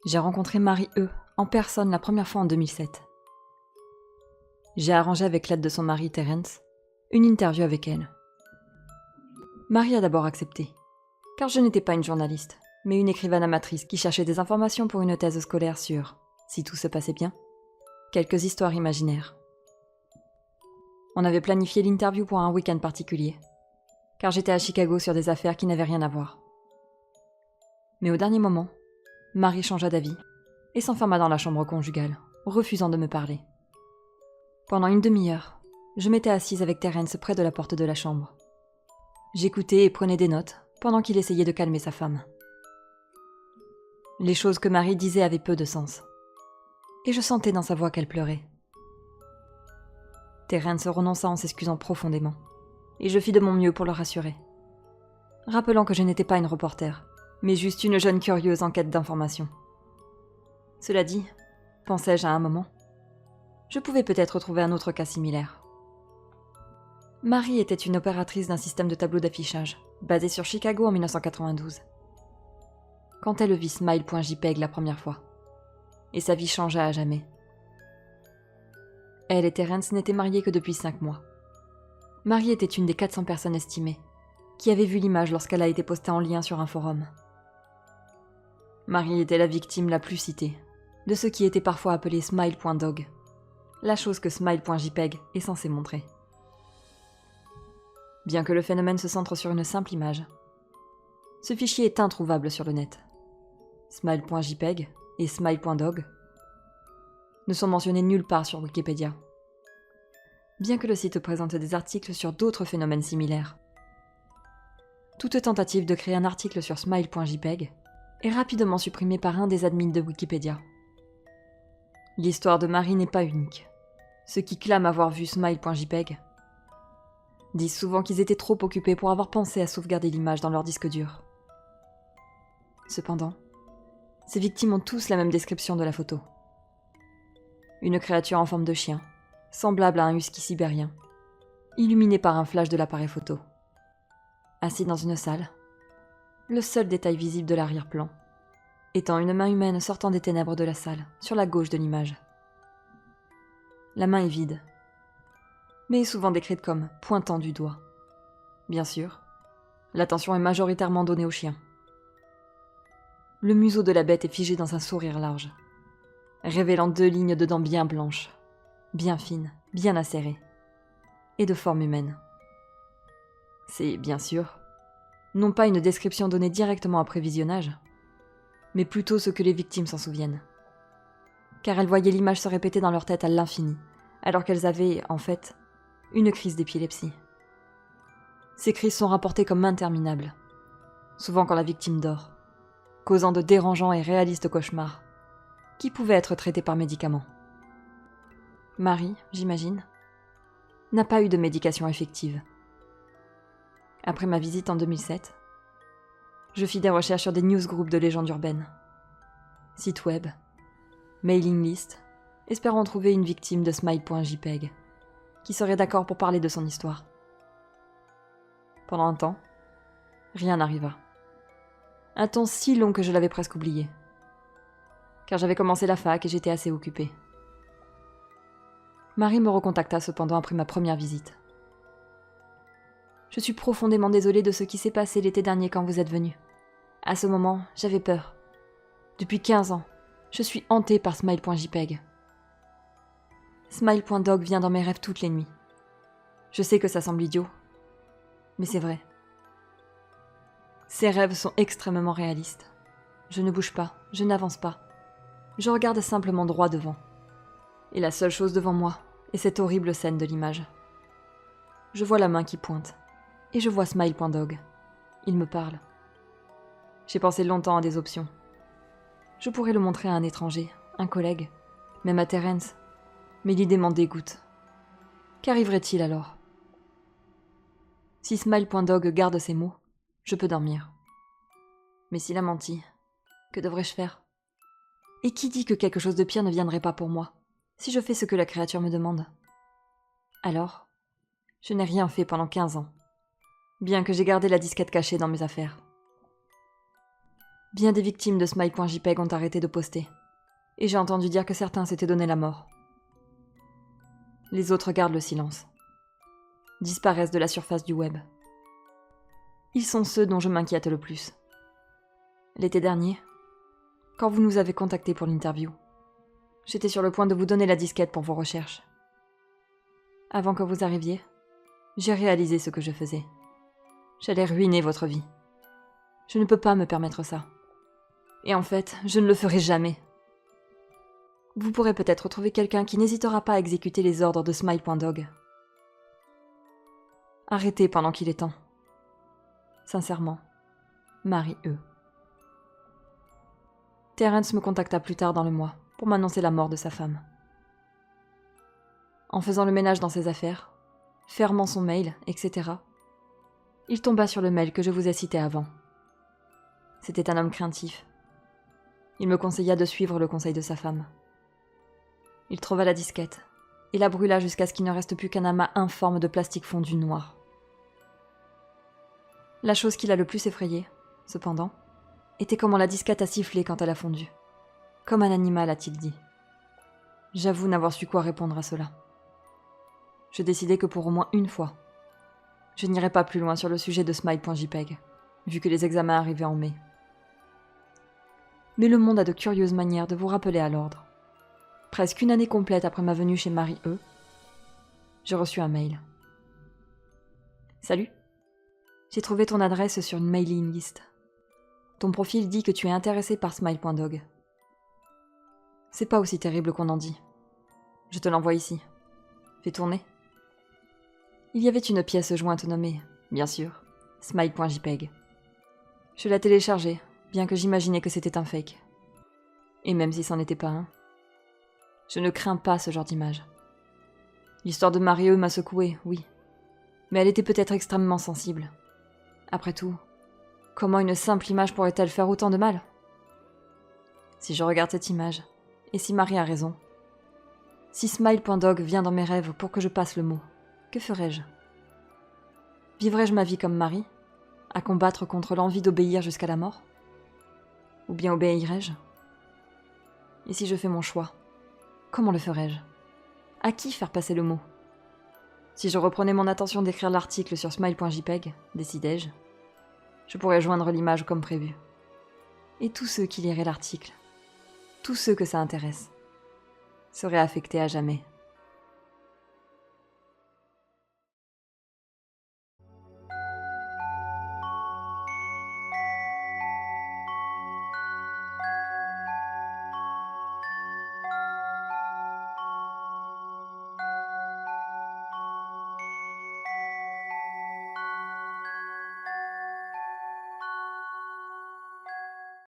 J'ai rencontré Marie-E en personne la première fois en 2007. J'ai arrangé avec l'aide de son mari Terence une interview avec elle. Marie a d'abord accepté, car je n'étais pas une journaliste, mais une écrivaine amatrice qui cherchait des informations pour une thèse scolaire sur, si tout se passait bien, quelques histoires imaginaires. On avait planifié l'interview pour un week-end particulier, car j'étais à Chicago sur des affaires qui n'avaient rien à voir. Mais au dernier moment, Marie changea d'avis et s'enferma dans la chambre conjugale, refusant de me parler. Pendant une demi-heure, je m'étais assise avec Terence près de la porte de la chambre. J'écoutais et prenais des notes pendant qu'il essayait de calmer sa femme. Les choses que Marie disait avaient peu de sens, et je sentais dans sa voix qu'elle pleurait. Terence renonça en s'excusant profondément, et je fis de mon mieux pour le rassurer, rappelant que je n'étais pas une reporter, mais juste une jeune curieuse en quête d'informations. Cela dit, pensai-je à un moment, je pouvais peut-être trouver un autre cas similaire. Marie était une opératrice d'un système de tableau d'affichage, basé sur Chicago en 1992. Quand elle vit Smile.jpg la première fois, et sa vie changea à jamais. Elle et Terence n'étaient mariés que depuis 5 mois. Marie était une des 400 personnes estimées, qui avaient vu l'image lorsqu'elle a été postée en lien sur un forum. Marie était la victime la plus citée, de ce qui était parfois appelé Smile.dog, la chose que Smile.jpg est censé montrer. Bien que le phénomène se centre sur une simple image, ce fichier est introuvable sur le net. Smile.jpg et Smile.dog ne sont mentionnés nulle part sur Wikipédia, bien que le site présente des articles sur d'autres phénomènes similaires. Toute tentative de créer un article sur Smile.jpg est rapidement supprimée par un des admins de Wikipédia. L'histoire de Marie n'est pas unique. Ceux qui clament avoir vu Smile.jpg disent souvent qu'ils étaient trop occupés pour avoir pensé à sauvegarder l'image dans leur disque dur. Cependant, ces victimes ont tous la même description de la photo. Une créature en forme de chien, semblable à un husky sibérien, illuminée par un flash de l'appareil photo. Assis dans une salle, le seul détail visible de l'arrière-plan étant une main humaine sortant des ténèbres de la salle, sur la gauche de l'image. La main est vide, mais est souvent décrite comme pointant du doigt. Bien sûr, l'attention est majoritairement donnée au chien. Le museau de la bête est figé dans un sourire large, révélant 2 lignes de dents bien blanches, bien fines, bien acérées, et de forme humaine. C'est, bien sûr, non pas une description donnée directement après visionnage, mais plutôt ce que les victimes s'en souviennent. Car elles voyaient l'image se répéter dans leur tête à l'infini, alors qu'elles avaient, en fait, une crise d'épilepsie. Ces crises sont rapportées comme interminables, souvent quand la victime dort, causant de dérangeants et réalistes cauchemars, qui pouvaient être traités par médicaments. Marie, j'imagine, n'a pas eu de médication effective. Après ma visite en 2007, je fis des recherches sur des newsgroups de légendes urbaines, sites web, mailing list, espérant trouver une victime de Smile.jpg, qui serait d'accord pour parler de son histoire. Pendant un temps, rien n'arriva. Un temps si long que je l'avais presque oublié, car j'avais commencé la fac et j'étais assez occupée. Marie me recontacta cependant après ma première visite. Je suis profondément désolée de ce qui s'est passé l'été dernier quand vous êtes venu. À ce moment, j'avais peur. Depuis 15 ans, je suis hantée par Smile.jpg. Smile.dog vient dans mes rêves toutes les nuits. Je sais que ça semble idiot, mais c'est vrai. Ces rêves sont extrêmement réalistes. Je ne bouge pas, je n'avance pas. Je regarde simplement droit devant. Et la seule chose devant moi est cette horrible scène de l'image. Je vois la main qui pointe, et je vois Smile.dog. Il me parle. J'ai pensé longtemps à des options. Je pourrais le montrer à un étranger, un collègue, même à Terence, mais l'idée m'en dégoûte. Qu'arriverait-il alors? Si Smile.dog garde ses mots, je peux dormir. Mais s'il a menti, que devrais-je faire? Et qui dit que quelque chose de pire ne viendrait pas pour moi, si je fais ce que la créature me demande? Alors, je n'ai rien fait pendant 15 ans, bien que j'ai gardé la disquette cachée dans mes affaires. Bien des victimes de Smile.jpg ont arrêté de poster, et j'ai entendu dire que certains s'étaient donné la mort. Les autres gardent le silence, disparaissent de la surface du web. Ils sont ceux dont je m'inquiète le plus. L'été dernier, quand vous nous avez contactés pour l'interview, j'étais sur le point de vous donner la disquette pour vos recherches. Avant que vous arriviez, j'ai réalisé ce que je faisais. J'allais ruiner votre vie. Je ne peux pas me permettre ça. Et en fait, je ne le ferai jamais. Vous pourrez peut-être trouver quelqu'un qui n'hésitera pas à exécuter les ordres de Smile.dog. Arrêtez pendant qu'il est temps. Sincèrement, Marie-E. Terence me contacta plus tard dans le mois pour m'annoncer la mort de sa femme. En faisant le ménage dans ses affaires, fermant son mail, etc., il tomba sur le mail que je vous ai cité avant. C'était un homme craintif. Il me conseilla de suivre le conseil de sa femme. Il trouva la disquette et la brûla jusqu'à ce qu'il ne reste plus qu'un amas informe de plastique fondu noir. La chose qui l'a le plus effrayé, cependant, était comment la disquette a sifflé quand elle a fondu. Comme un animal, a-t-il dit. J'avoue n'avoir su quoi répondre à cela. Je décidai que pour au moins une fois, je n'irai pas plus loin sur le sujet de Smile.jpg, vu que les examens arrivaient en mai. Mais le monde a de curieuses manières de vous rappeler à l'ordre. Presque une année complète après ma venue chez Marie-E, j'ai reçu un mail. Salut. J'ai trouvé ton adresse sur une mailing list. Ton profil dit que tu es intéressé par Smile.dog. C'est pas aussi terrible qu'on en dit. Je te l'envoie ici. Fais tourner. Il y avait une pièce jointe nommée, bien sûr, Smile.jpg. Je l'ai téléchargée, bien que j'imaginais que c'était un fake. Et même si c'en était pas un. Je ne crains pas ce genre d'image. L'histoire de Marie-E m'a secouée, oui. Mais elle était peut-être extrêmement sensible. Après tout, comment une simple image pourrait-elle faire autant de mal? Si je regarde cette image, et si Marie a raison, si Smile.dog vient dans mes rêves pour que je passe le mot, que ferais-je? Vivrais-je ma vie comme Marie, à combattre contre l'envie d'obéir jusqu'à la mort? Ou bien obéirais-je? Et si je fais mon choix, comment le ferais-je? À qui faire passer le mot? Si je reprenais mon attention d'écrire l'article sur Smile.jpg, décidai-je, je pourrais joindre l'image comme prévu. Et tous ceux qui liraient l'article, tous ceux que ça intéresse, seraient affectés à jamais.